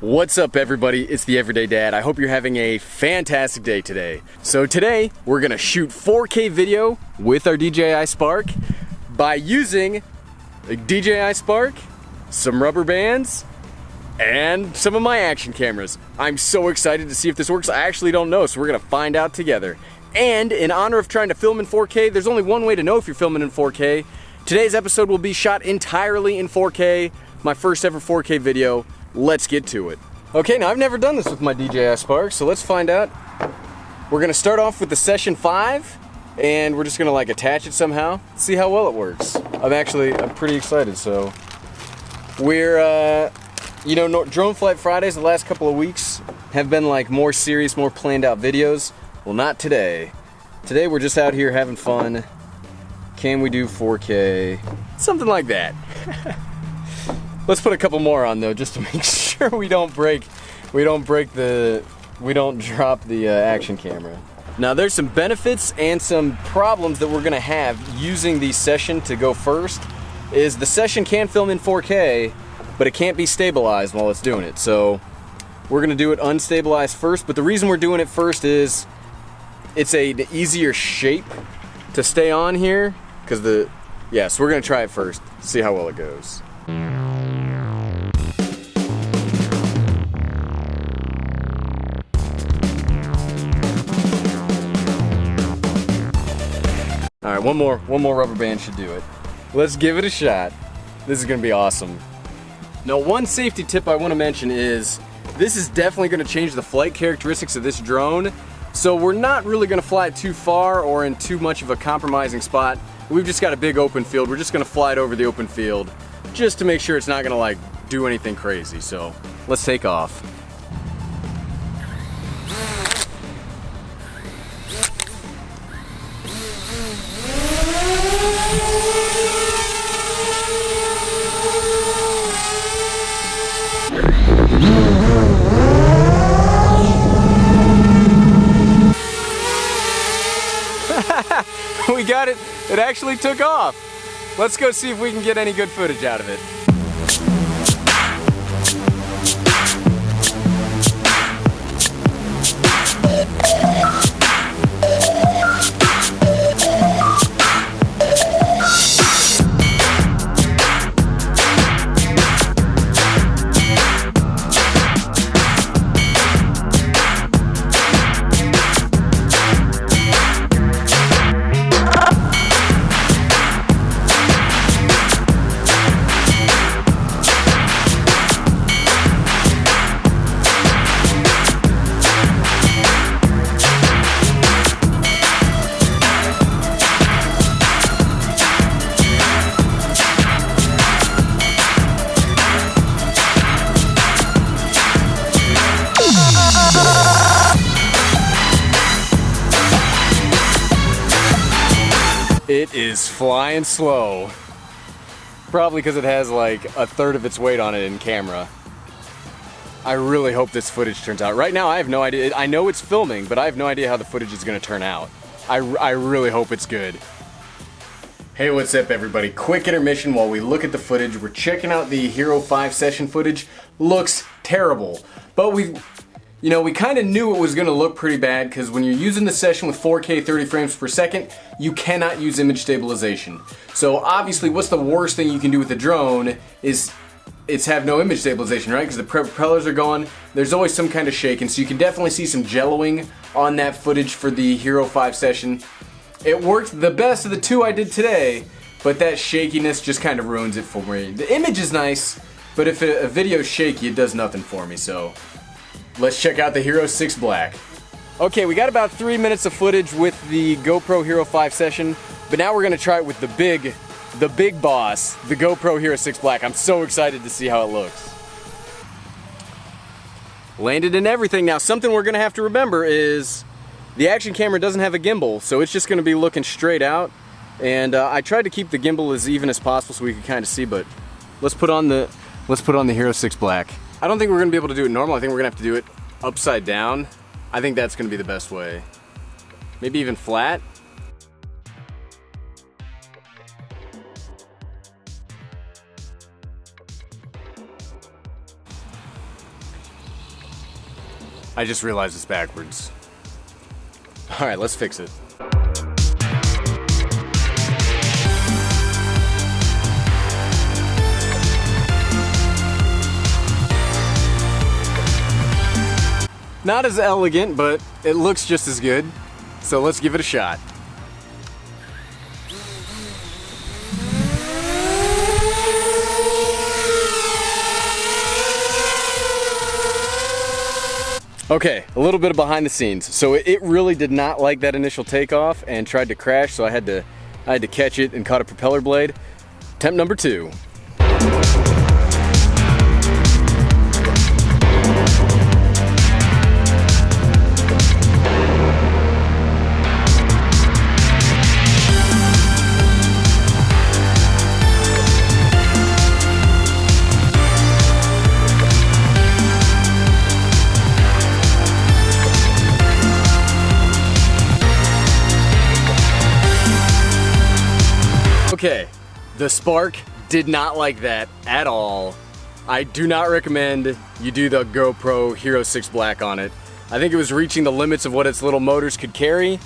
What's up everybody, it's the Everyday Dad. I hope you're having a fantastic day today. So today, we're gonna shoot 4K video with our DJI Spark by using a DJI Spark, some rubber bands, and some of my action cameras. I'm so excited to see if this works. I actually don't know, so we're gonna find out together. And in honor of trying to film in 4K, there's only one way to know if you're filming in 4K. Today's episode will be shot entirely in 4K, my first ever 4K video. Let's get to it. Okay, now I've never done this with my DJI Spark, so let's find out. We're gonna start off with the session 5, and we're just gonna like attach it somehow, see how well it works. I'm pretty excited. So we're, Drone Flight Fridays the last couple of weeks have been like more serious, more planned out videos. Well, not today. Today we're just out here having fun. Can we do 4K? Something like that. Let's put a couple more on though, just to make sure we don't drop the action camera. Now there's some benefits and some problems that we're gonna have using the session to go first. Is the session can film in 4K, but it can't be stabilized while it's doing it. So we're gonna do it unstabilized first, but the reason we're doing it first is it's an easier shape to stay on here, because so we're gonna try it first, see how well it goes. All right, one more rubber band should do it. Let's give it a shot. This is gonna be awesome. Now, one safety tip I wanna mention is this is definitely gonna change the flight characteristics of this drone. So we're not really gonna fly it too far or in too much of a compromising spot. We've just got a big open field. We're just gonna fly it over the open field just to make sure it's not gonna like do anything crazy. So let's take off. We got it. It actually took off. Let's go see if we can get any good footage out of it. It is flying slow. Probably because it has like a third of its weight on it in camera. I really hope this footage turns out. Right now I have no idea. I know it's filming, but I have no idea how the footage is gonna turn out. I really hope it's good. Hey, what's up everybody? Quick intermission while we look at the footage. We're checking out the Hero 5 session footage. Looks terrible, but we kind of knew it was going to look pretty bad because when you're using the session with 4K 30 frames per second, you cannot use image stabilization. So obviously what's the worst thing you can do with the drone is have no image stabilization, right? Because the propellers are gone, there's always some kind of shaking, so you can definitely see some jelloing on that footage for the Hero 5 session. It worked the best of the two I did today, but that shakiness just kind of ruins it for me. The image is nice, but if a video's shaky, it does nothing for me, so let's check out the Hero 6 Black. Okay, we got about 3 minutes of footage with the GoPro Hero 5 session, but now we're gonna try it with the big boss, the GoPro Hero 6 Black. I'm so excited to see how it looks. Landed in everything. Now, something we're gonna have to remember is the action camera doesn't have a gimbal, so it's just gonna be looking straight out. And I tried to keep the gimbal as even as possible so we could kind of see, but let's put on the Hero 6 Black. I don't think we're gonna be able to do it normal. I think we're gonna have to do it upside down. I think that's gonna be the best way. Maybe even flat. I just realized it's backwards. All right, let's fix it. Not as elegant, but it looks just as good. So let's give it a shot. Okay, a little bit of behind the scenes. So it really did not like that initial takeoff and tried to crash, so I had to catch it and caught a propeller blade. Attempt number 2. Okay, the Spark did not like that at all. I do not recommend you do the GoPro Hero 6 Black on it. I think it was reaching the limits of what its little motors could carry.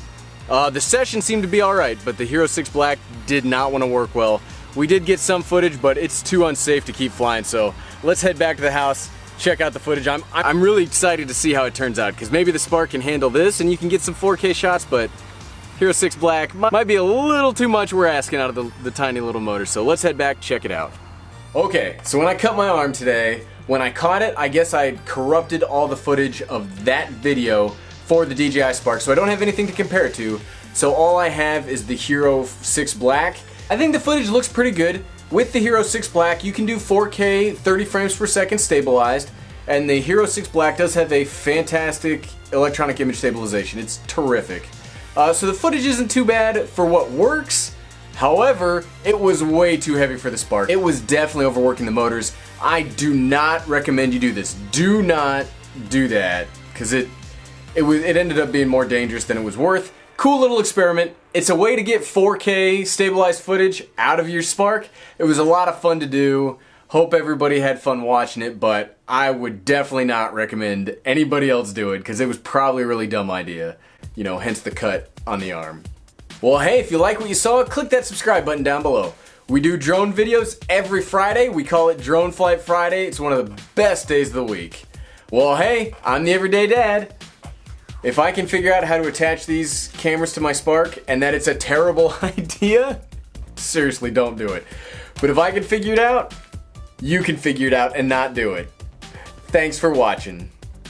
The session seemed to be alright, but the Hero 6 Black did not want to work well. We did get some footage, but it's too unsafe to keep flying, so let's head back to the house, check out the footage. I'm really excited to see how it turns out, because maybe the Spark can handle this and you can get some 4K shots, but Hero 6 Black might be a little too much we're asking out of the tiny little motor, so let's head back, check it out. Okay, so when I cut my arm today, when I caught it, I guess I corrupted all the footage of that video for the DJI Spark, so I don't have anything to compare it to, so all I have is the Hero 6 Black. I think the footage looks pretty good. With the Hero 6 Black, you can do 4K 30 frames per second stabilized, and the Hero 6 Black does have a fantastic electronic image stabilization. It's terrific. So the footage isn't too bad for what works. However, it was way too heavy for the Spark. It was definitely overworking the motors. I do not recommend you do this. Do not do that, because it ended up being more dangerous than it was worth. Cool little experiment. It's a way to get 4K stabilized footage out of your Spark. It was a lot of fun to do. Hope everybody had fun watching it, but I would definitely not recommend anybody else do it, because it was probably a really dumb idea. You know, hence the cut on the arm. Well, hey, if you like what you saw, click that subscribe button down below. We do drone videos every Friday. We call it Drone Flight Friday. It's one of the best days of the week. Well, hey, I'm the Everyday Dad. If I can figure out how to attach these cameras to my Spark and that it's a terrible idea, seriously, don't do it. But if I can figure it out, you can figure it out and not do it. Thanks for watching.